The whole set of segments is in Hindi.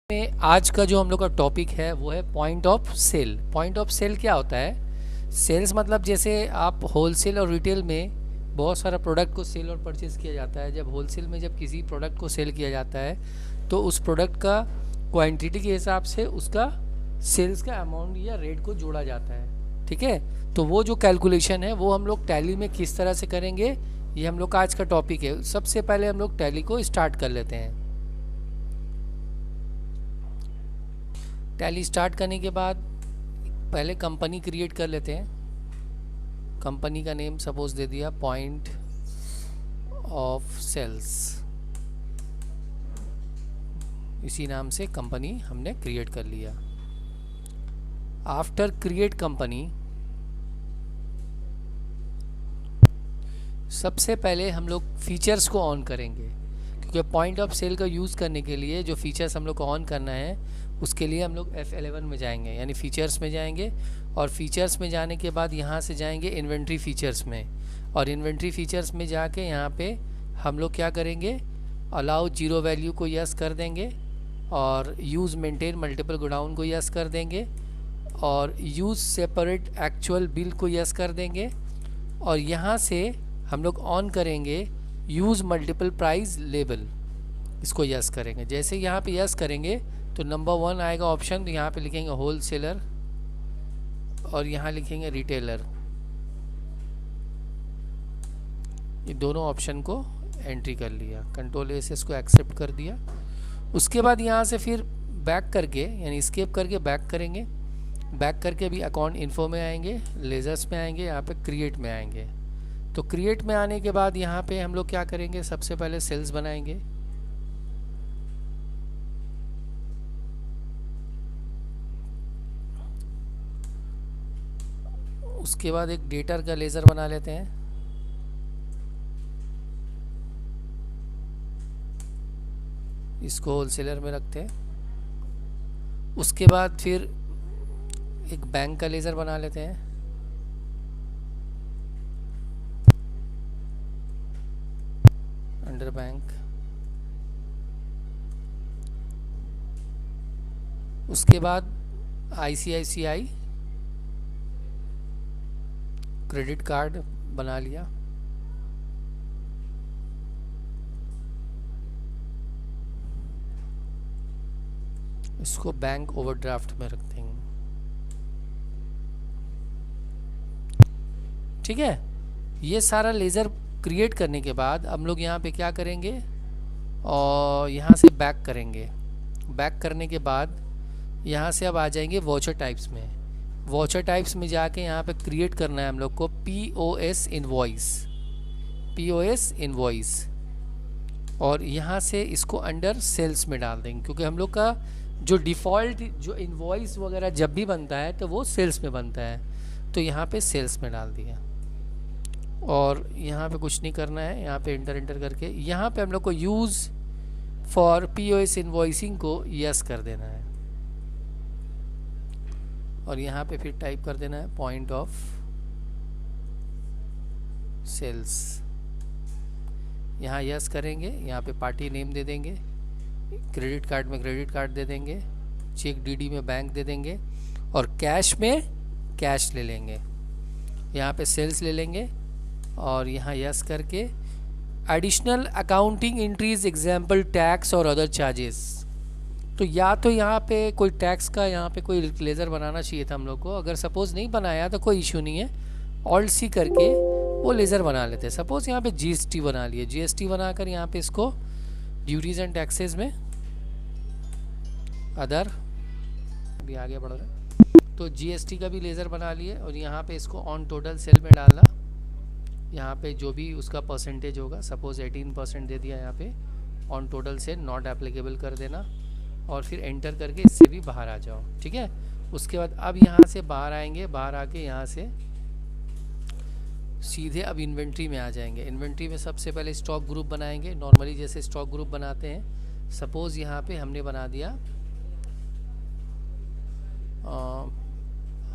में आज का जो हम लोग का टॉपिक है वो है point of sale. Point of sale क्या होता है? सेल्स मतलब जैसे आप होलसेल और रिटेल में बहुत सारा प्रोडक्ट को सेल और परचेज़ किया जाता है। जब होलसेल में जब किसी प्रोडक्ट को सेल किया जाता है तो उस प्रोडक्ट का क्वांटिटी के हिसाब से उसका सेल्स का अमाउंट या रेट को जोड़ा जाता है। ठीक है, तो वो जो कैलकुलेशन है वो हम लोग टैली में किस तरह से करेंगे, ये हम लोग का आज का टॉपिक है। सबसे पहले हम लोग टैली को स्टार्ट कर लेते हैं। टैली स्टार्ट करने के बाद पहले कंपनी क्रिएट कर लेते हैं। कंपनी का नेम सपोज दे दिया पॉइंट ऑफ सेल्स, इसी नाम से कंपनी हमने क्रिएट कर लिया। आफ्टर क्रिएट कंपनी सबसे पहले हम लोग फीचर्स को ऑन करेंगे, क्योंकि पॉइंट ऑफ सेल का यूज़ करने के लिए जो फीचर्स हम लोग को ऑन करना है उसके लिए हम लोग F11 में जाएंगे, यानी फ़ीचर्स में जाएंगे। और फीचर्स में जाने के बाद यहाँ से जाएंगे इन्वेंट्री फ़ीचर्स में, और इन्वेंट्री फ़ीचर्स में जाके यहाँ पे हम लोग क्या करेंगे, अलाउ जीरो वैल्यू को यस कर देंगे, और यूज़ मेंटेन मल्टीपल गोडाउन को यस कर देंगे, और यूज़ सेपरेट एक्चुअल बिल को यस कर देंगे। और यहाँ से हम लोग ऑन करेंगे यूज़ मल्टीपल प्राइस लेबल, इसको यस करेंगे। जैसे यहाँ पे यस करेंगे तो नंबर 1 आएगा ऑप्शन, तो यहाँ पे लिखेंगे होल सेलर और यहाँ लिखेंगे रिटेलर। ये दोनों ऑप्शन को एंट्री कर लिया, कंट्रोल ए से इसको एक्सेप्ट कर दिया। उसके बाद यहाँ से फिर बैक करके, यानी स्केप करके बैक करेंगे। बैक करके भी अकाउंट इन्फो में आएंगे, लेजर्स में आएंगे, यहाँ पे क्रिएट में आएंगे। तो क्रिएट में आने के बाद यहाँ पे हम लोग क्या करेंगे, सबसे पहले सेल्स बनाएंगे। उसके बाद एक डेटर का लेज़र बना लेते हैं। इसको होलसेलर में रखते हैं। उसके बाद फिर एक बैंक का लेज़र बना लेते हैं। Under bank. उसके बाद ICICI क्रेडिट कार्ड बना लिया। इसको बैंक ओवरड्राफ्ट में रख देंगे। ठीक है, ये सारा लेज़र क्रिएट करने के बाद हम लोग यहाँ पे क्या करेंगे, और यहाँ से बैक करेंगे। बैक करने के बाद यहाँ से अब आ जाएंगे वॉचर टाइप्स में। वॉचर टाइप्स में जाके यहाँ पे क्रिएट करना है हम लोग को POS इनवॉइस, POS इनवॉइस, और यहाँ से इसको अंडर सेल्स में डाल देंगे, क्योंकि हम लोग का जो डिफ़ॉल्ट जो इनवॉइस वगैरह जब भी बनता है तो वो सेल्स में बनता है, तो यहाँ पे सेल्स में डाल दिया। और यहाँ पे कुछ नहीं करना है, यहाँ पे इंटर करके यहाँ पे हम लोग को यूज़ फॉर POS इनवॉइसिंग को यस कर देना है, और यहाँ पे फिर टाइप कर देना है पॉइंट ऑफ सेल्स। यहाँ यस करेंगे, यहाँ पे पार्टी नेम दे देंगे, क्रेडिट कार्ड में क्रेडिट कार्ड दे देंगे, चेक DD में बैंक दे देंगे, और कैश में कैश ले लेंगे। यहाँ पे सेल्स ले लेंगे, और यहाँ यस करके additional accounting entries example tax और अदर चार्जेस। तो या तो यहाँ पे कोई टैक्स का यहाँ पे कोई लेज़र बनाना चाहिए था हम लोग को। अगर सपोज़ नहीं बनाया तो कोई इशू नहीं है, ऑल्ट C करके वो लेज़र बना लेते हैं। सपोज़ यहाँ पे GST बना लिए, GST बनाकर यहाँ पे इसको ड्यूटीज़ एंड टैक्सेस में अदर भी आगे बढ़ रहे हैं, तो GST का भी लेज़र बना लिए, और यहाँ पे इसको ऑन टोटल सेल में डालना। यहाँ पे जो भी उसका परसेंटेज होगा, सपोज़ 18% दे दिया, यहाँ पे ऑन टोटल से नॉट एप्लीकेबल कर देना, और फिर एंटर करके इससे भी बाहर आ जाओ। ठीक है, उसके बाद अब यहाँ से बाहर आएंगे, बाहर आके यहाँ से सीधे अब इन्वेंट्री में आ जाएंगे। इन्वेंट्री में सबसे पहले स्टॉक ग्रुप बनाएंगे, नॉर्मली जैसे स्टॉक ग्रुप बनाते हैं। सपोज़ यहाँ पे हमने बना दिया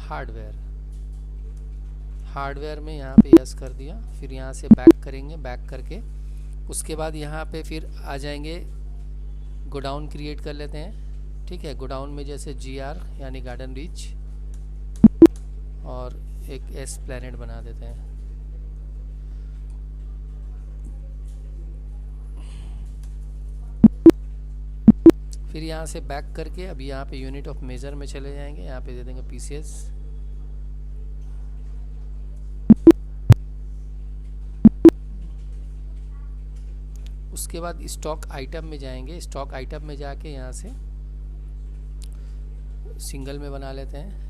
हार्डवेयर। हार्डवेयर में यहाँ पे यस कर दिया, फिर यहाँ से बैक करेंगे, बैक करके उसके बाद यहाँ पे फिर आ जाएंगे, गोडाउन क्रिएट कर लेते हैं। ठीक है। गोडाउन में जैसे GR यानी गार्डन रीच और एक एस प्लैनेट बना देते हैं। फिर यहाँ से बैक करके अभी यहाँ पे यूनिट ऑफ मेजर में चले जाएंगे, यहाँ पे दे देंगे PCS। उसके बाद स्टॉक आइटम में जाएंगे, स्टॉक आइटम में जाके यहाँ से सिंगल में बना लेते हैं।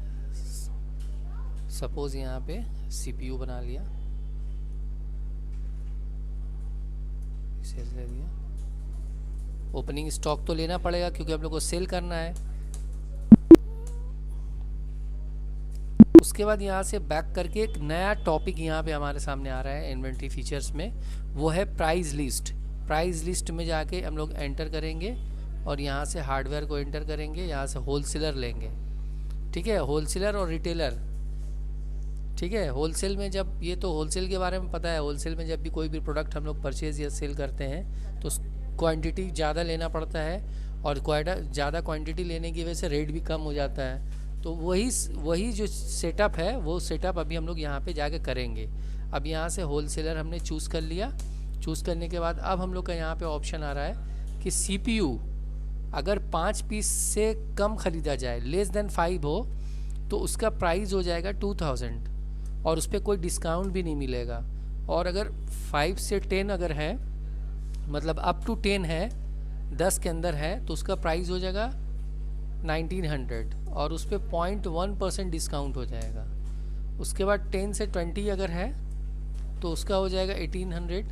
सपोज यहाँ पे CPU बना लिया, PCS ले लिया। ओपनिंग स्टॉक तो लेना पड़ेगा क्योंकि हम लोग को सेल करना है। उसके बाद यहाँ से बैक करके एक नया टॉपिक यहाँ पे हमारे सामने आ रहा है इन्वेंट्री फीचर्स में, वो है प्राइस लिस्ट। प्राइस लिस्ट में जाके हम लोग एंटर करेंगे और यहाँ से हार्डवेयर को एंटर करेंगे, यहाँ से होलसेलर लेंगे। ठीक है, होलसेलर और रिटेलर। ठीक है, होलसेल में जब, ये तो होलसेल के बारे में पता है, होलसेल में जब भी कोई भी प्रोडक्ट हम लोग परचेज़ या सेल करते हैं तो क्वांटिटी ज़्यादा लेना पड़ता है और ज़्यादा क्वांटिटी लेने की वजह से रेट भी कम हो जाता है। तो वही जो सेटअप है वो सेटअप अभी हम लोग यहाँ पे जाके करेंगे। अब यहाँ से होलसेलर हमने चूज़ कर लिया। चूज़ करने के बाद अब हम लोग का यहाँ पे ऑप्शन आ रहा है कि CPU अगर 5 पीस से कम ख़रीदा जाए, लेस देन 5 हो, तो उसका प्राइस हो जाएगा 2000 और उस पर कोई डिस्काउंट भी नहीं मिलेगा। और अगर 5 से 10 अगर है, मतलब अप टू 10 है, 10 के अंदर है, तो उसका प्राइस हो जाएगा 1900 और उस पर 0.1% डिस्काउंट हो जाएगा। उसके बाद 10 से 20 अगर है तो उसका हो जाएगा 1800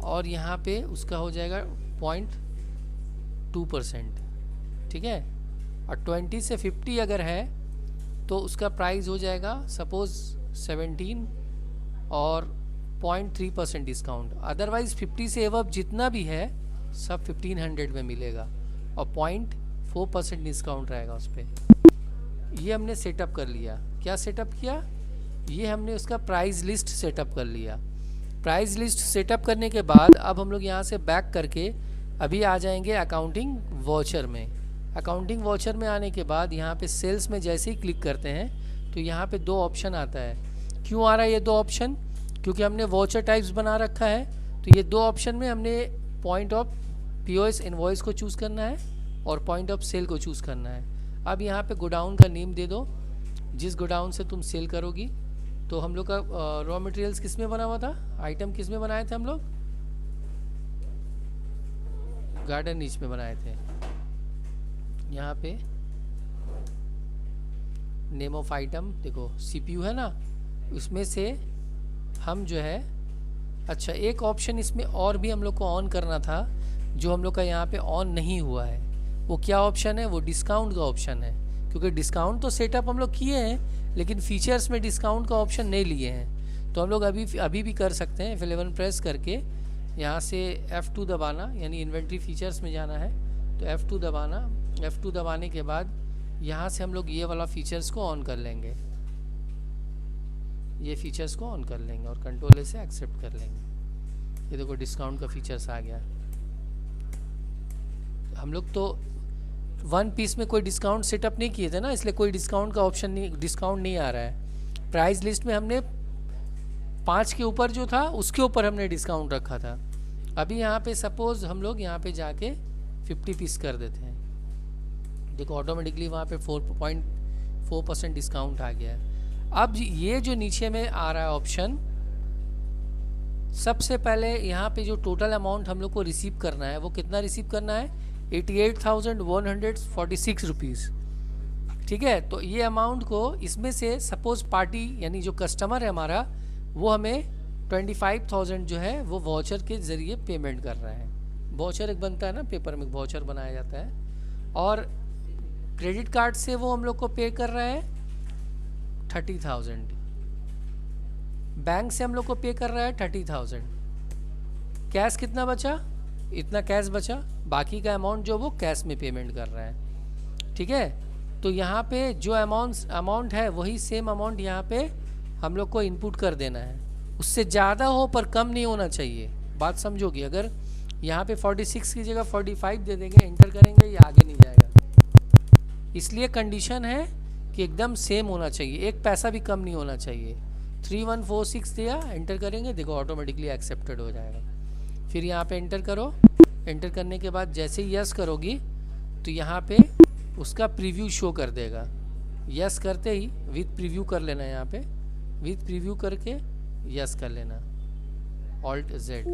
और यहाँ पे उसका हो जाएगा 0.2%। ठीक है, और 20 से 50 अगर है तो उसका प्राइस हो जाएगा सपोज़ 17 और 0.3% डिस्काउंट। अदरवाइज़ 50 से एवब जितना भी है सब 1500 में मिलेगा और 0.4% डिस्काउंट रहेगा उस पर। ये हमने सेटअप कर लिया। क्या सेटअप किया? ये हमने उसका प्राइस लिस्ट सेटअप कर लिया। प्राइस लिस्ट सेटअप करने के बाद अब हम लोग यहाँ से बैक करके अभी आ जाएंगे अकाउंटिंग वॉचर में। अकाउंटिंग वॉचर में आने के बाद यहाँ पे सेल्स में जैसे ही क्लिक करते हैं तो यहाँ पे 2 ऑप्शन आता है। क्यों आ रहा है ये 2 ऑप्शन? क्योंकि हमने वॉचर टाइप्स बना रखा है। तो ये 2 ऑप्शन में हमने पॉइंट ऑफ POS इनवॉइस को चूज़ करना है और पॉइंट ऑफ सेल को चूज़ करना है। अब यहाँ पे गोडाउन का नेम दे दो, जिस गोडाउन से तुम सेल करोगी। तो हम लोग का रॉ मटेरियल्स किस में बना हुआ था, आइटम किस में बनाए थे हम लोग? गार्डन नीच में बनाए थे। यहाँ पे नेम ऑफ आइटम देखो CPU है ना, उसमें से हम जो है, अच्छा एक ऑप्शन इसमें और भी हम लोग को ऑन करना था जो हम लोग का यहाँ पे ऑन नहीं हुआ है। वो क्या ऑप्शन है? वो डिस्काउंट का ऑप्शन है। क्योंकि डिस्काउंट तो सेटअप हम लोग किए हैं लेकिन फीचर्स में डिस्काउंट का ऑप्शन नहीं लिए हैं। तो हम लोग अभी भी कर सकते हैं। F11 प्रेस करके यहाँ से F2 दबाना, यानी इन्वेंट्री फीचर्स में जाना है तो F2 दबाना। F2 दबाने के बाद यहाँ से हम लोग ये वाला फीचर्स को ऑन कर लेंगे, ये फीचर्स को ऑन कर लेंगे और कंट्रोल A से एक्सेप्ट कर लेंगे। ये देखो डिस्काउंट का फीचर्स आ गया। हम लोग तो 1 पीस में कोई डिस्काउंट सेटअप नहीं किए थे ना, इसलिए कोई डिस्काउंट का ऑप्शन नहीं, डिस्काउंट नहीं आ रहा है। प्राइस लिस्ट में हमने 5 के ऊपर जो था उसके ऊपर हमने डिस्काउंट रखा था। अभी यहाँ पे सपोज हम लोग यहाँ पे जाके 50 पीस कर देते हैं। देखो ऑटोमेटिकली वहाँ पे 4.4% डिस्काउंट आ गया है। अब ये जो नीचे में आ रहा है ऑप्शन, सबसे पहले यहाँ पे जो टोटल अमाउंट हम लोग को रिसीव करना है वो कितना रिसीव करना है? 88,146 रुपीज़। ठीक है, तो ये अमाउंट को इसमें से सपोज पार्टी यानी जो कस्टमर है हमारा वो हमें 25,000 जो है वो वाउचर के ज़रिए पेमेंट कर रहा है। वाउचर एक बनता है ना, पेपर में वाउचर बनाया जाता है, और क्रेडिट कार्ड से वो हम लोग को पे कर रहा है 30,000। बैंक से हम लोग को पे कर रहा है 30,000। कैश कितना बचा? इतना कैश बचा, बाकी का अमाउंट जो वो कैश में पेमेंट कर रहा है। ठीक है, तो यहाँ पे जो अमाउंट है वही सेम अमाउंट यहाँ पे हम लोग को इनपुट कर देना है। उससे ज़्यादा हो पर कम नहीं होना चाहिए। बात समझोगी? अगर यहाँ पे 46 की जगह 45 दे देंगे, एंटर करेंगे, ये आगे नहीं जाएगा। इसलिए कंडीशन है कि एकदम सेम होना चाहिए, एक पैसा भी कम नहीं होना चाहिए। 3146 दिया, एंटर करेंगे, देखो ऑटोमेटिकली एक्सेप्टेड हो जाएगा। फिर यहाँ पे एंटर करो, एंटर करने के बाद जैसे ही यस करोगी तो यहाँ पे उसका प्रीव्यू शो कर देगा। यस करते ही विथ प्रीव्यू कर लेना, यहाँ पे विथ प्रीव्यू करके यस कर लेना, ऑल्ट जेड।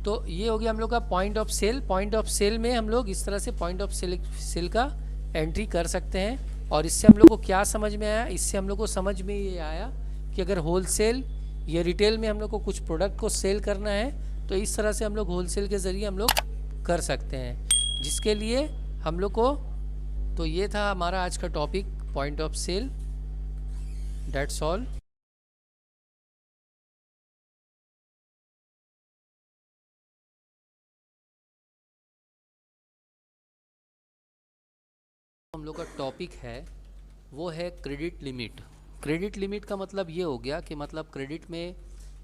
तो ये हो गया हम लोग का point of sale. Point of sale में हम लोग इस तरह से पॉइंट ऑफ सेल का एंट्री कर सकते हैं। और इससे हम लोग को क्या समझ में आया, इससे हम लोग को समझ में ये आया कि अगर होलसेल या रिटेल में हम लोग को कुछ प्रोडक्ट को सेल करना है तो इस तरह से हम लोग होलसेल के ज़रिए हम लोग कर सकते हैं, जिसके लिए हम लोग को, तो ये था हमारा आज का topic, point of sale. That's all. हम लोग का टॉपिक है वो है क्रेडिट लिमिट। क्रेडिट लिमिट का मतलब ये हो गया कि मतलब क्रेडिट में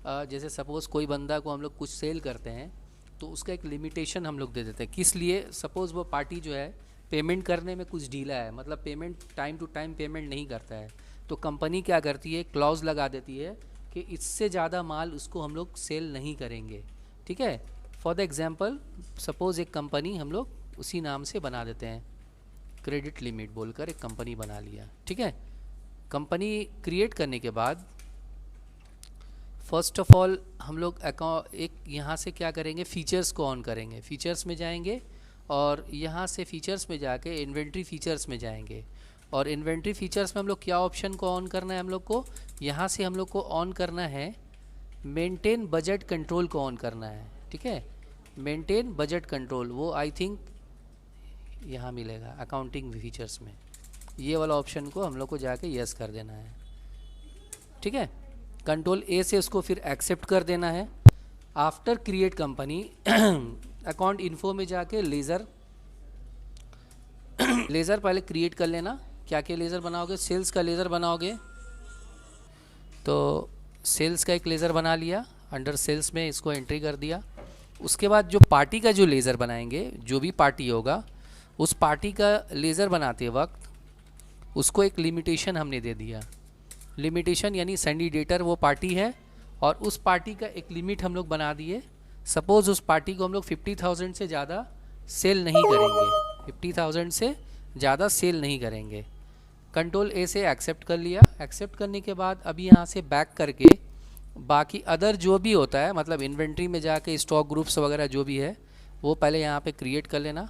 जैसे सपोज़ कोई बंदा को हम लोग कुछ सेल करते हैं तो उसका एक लिमिटेशन हम लोग दे देते हैं। किस लिए? सपोज़ वो पार्टी जो है पेमेंट करने में कुछ ढीला है, मतलब payment time to time payment नहीं करता है, तो कंपनी क्या करती है, क्लॉज लगा देती है कि इससे ज़्यादा माल उसको हम लोग सेल नहीं करेंगे। ठीक है, फॉर द एग्ज़ाम्पल सपोज़ एक कंपनी हम लोग उसी नाम से बना देते हैं, क्रेडिट लिमिट बोलकर एक कंपनी बना लिया। ठीक है, कंपनी क्रिएट करने के बाद फर्स्ट ऑफ ऑल हम लोग एक यहाँ से क्या करेंगे, फ़ीचर्स को ऑन करेंगे। फ़ीचर्स में जाएंगे और यहाँ से फ़ीचर्स में जाके इन्वेंट्री फ़ीचर्स में जाएंगे। और इन्वेंट्री फ़ीचर्स में हम लोग क्या ऑप्शन को ऑन करना है, हम लोग को यहाँ से हम लोग को ऑन करना है मेंटेन बजट कंट्रोल को ऑन करना है। ठीक है, मेंटेन बजट कंट्रोल, वो आई थिंक यहाँ मिलेगा अकाउंटिंग फीचर्स में, ये वाला ऑप्शन को हम लोग को जाके यस कर देना है। ठीक है, कंट्रोल ए से उसको फिर एक्सेप्ट कर देना है। After create company account info में जाके लेज़र पहले क्रिएट कर लेना। क्या क्या लेज़र बनाओगे? सेल्स का लेज़र बनाओगे, तो सेल्स का एक लेज़र बना लिया, अंडर सेल्स में इसको एंट्री कर दिया। उसके बाद जो पार्टी का जो लेज़र बनाएंगे, जो भी पार्टी होगा उस पार्टी का लेज़र बनाते वक्त उसको एक लिमिटेशन हमने दे दिया। लिमिटेशन यानी सैंडिडेटर वो पार्टी है और उस पार्टी का एक लिमिट हम लोग बना दिए। सपोज़ उस पार्टी को हम लोग 50,000 से ज़्यादा सेल नहीं करेंगे, 50,000 से ज़्यादा सेल नहीं करेंगे। कंट्रोल ए से एक्सेप्ट कर लिया। एक्सेप्ट करने के बाद अभी यहाँ से बैक करके बाकी अदर जो भी होता है, मतलब इन्वेंट्री में जाके स्टॉक ग्रुप्स वगैरह जो भी है वो पहले यहाँ पे क्रिएट कर लेना।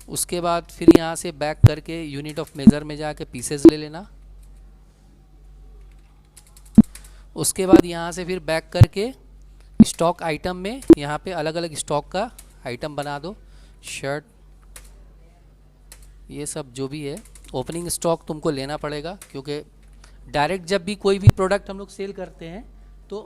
उसके बाद फिर यहाँ से बैक करके यूनिट ऑफ मेज़र में जाके पीसेस ले लेना। उसके बाद यहाँ से फिर बैक करके स्टॉक आइटम में यहाँ पे अलग अलग स्टॉक का आइटम बना दो, शर्ट ये सब जो भी है। ओपनिंग स्टॉक तुमको लेना पड़ेगा, क्योंकि डायरेक्ट जब भी कोई भी प्रोडक्ट हम लोग सेल करते हैं तो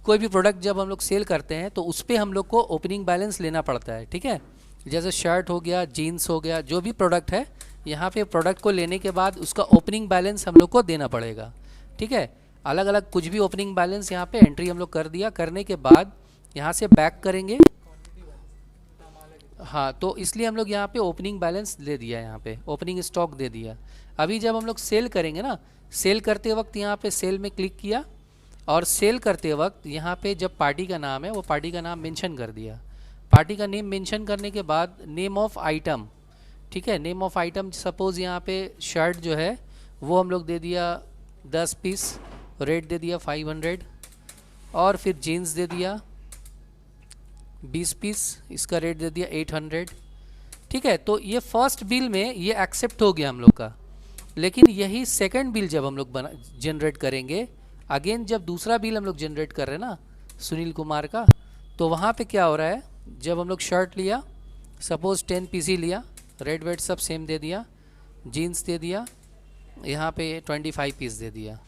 कोई भी प्रोडक्ट जब हम लोग सेल करते हैं तो उस पर हम लोग को ओपनिंग बैलेंस लेना पड़ता है। ठीक है, जैसे शर्ट हो गया, जीन्स हो गया, जो भी प्रोडक्ट है यहाँ पे प्रोडक्ट को लेने के बाद उसका ओपनिंग बैलेंस हम लोग को देना पड़ेगा। ठीक है, अलग अलग कुछ भी ओपनिंग बैलेंस यहाँ पे एंट्री हम लोग कर दिया। करने के बाद यहाँ से बैक करेंगे, हाँ, तो इसलिए हम लोग यहाँ पे ओपनिंग बैलेंस दे दिया, यहाँ पे ओपनिंग स्टॉक दे दिया। अभी जब हम लोग सेल करेंगे ना, सेल करते वक्त यहाँ पे सेल में क्लिक किया और सेल करते वक्त यहाँ पे जब पार्टी का नाम है वो पार्टी का नाम मेंशन कर दिया। पार्टी का नेम मेंशन करने के बाद नेम ऑफ आइटम, ठीक है, नेम ऑफ आइटम सपोज़ यहाँ पे शर्ट जो है वो हम लोग दे दिया 10 पीस, रेट दे दिया 500, और फिर जीन्स दे दिया 20 पीस, इसका रेट दे दिया 800। ठीक है, तो ये फर्स्ट बिल में ये एक्सेप्ट हो गया हम लोग का। लेकिन यही सेकंड बिल जब हम लोग जनरेट करेंगे, अगेन जब दूसरा बिल हम लोग जनरेट कर रहे हैं ना सुनील कुमार का, तो वहाँ पे क्या हो रहा है, जब हम लोग शर्ट लिया सपोज़ 10 पीस ही लिया, रेट वेट सब सेम दे दिया, जीन्स दे दिया यहाँ पे 25 पीस दे दिया।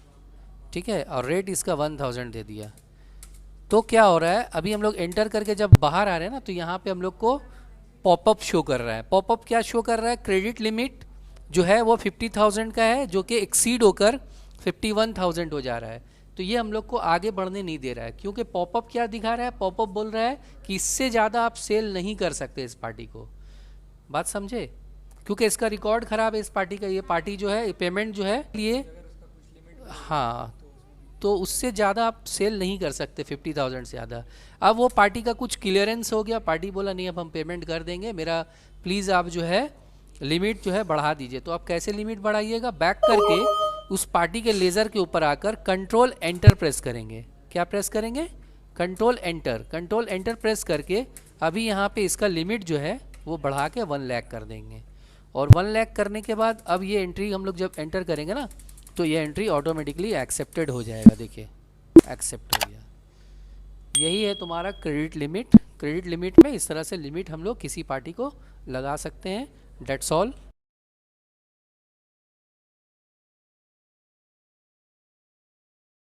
ठीक है, और रेट इसका 1000 दे दिया। तो क्या हो रहा है, अभी हम लोग एंटर करके जब बाहर आ रहे हैं ना तो यहाँ पे हम लोग को पॉपअप शो कर रहा है। पॉपअप क्या शो कर रहा है, क्रेडिट लिमिट जो है वो 50,000 का है, जो कि एक्सीड होकर 51,000 हो जा रहा है। तो ये हम लोग को आगे बढ़ने नहीं दे रहा है, क्योंकि पॉपअप क्या दिखा रहा है, पॉपअप बोल रहा है कि इससे ज़्यादा आप सेल नहीं कर सकते इस पार्टी को। बात समझे? क्योंकि इसका रिकॉर्ड ख़राब है इस पार्टी का, ये पार्टी जो है पेमेंट जो है ये, हाँ, तो उससे ज़्यादा आप सेल नहीं कर सकते 50,000 से ज़्यादा। अब वो पार्टी का कुछ क्लियरेंस हो गया, पार्टी बोला नहीं अब हम पेमेंट कर देंगे, मेरा प्लीज़ आप जो है लिमिट जो है बढ़ा दीजिए। तो आप कैसे लिमिट बढ़ाइएगा, बैक करके उस पार्टी के लेज़र के ऊपर आकर कंट्रोल एंटर प्रेस करेंगे। क्या प्रेस करेंगे? कंट्रोल एंटर प्रेस करके अभी यहाँ पे इसका लिमिट जो है वो बढ़ा के 1 लाख कर देंगे। और 1 लाख करने के बाद अब ये एंट्री हम लोग जब एंटर करेंगे ना, तो ये एंट्री ऑटोमेटिकली एक्सेप्टेड हो जाएगा। देखिए एक्सेप्ट हो गया। यही है तुम्हारा क्रेडिट लिमिट। क्रेडिट लिमिट में इस तरह से लिमिट हम लोग किसी पार्टी को लगा सकते हैं। That's all.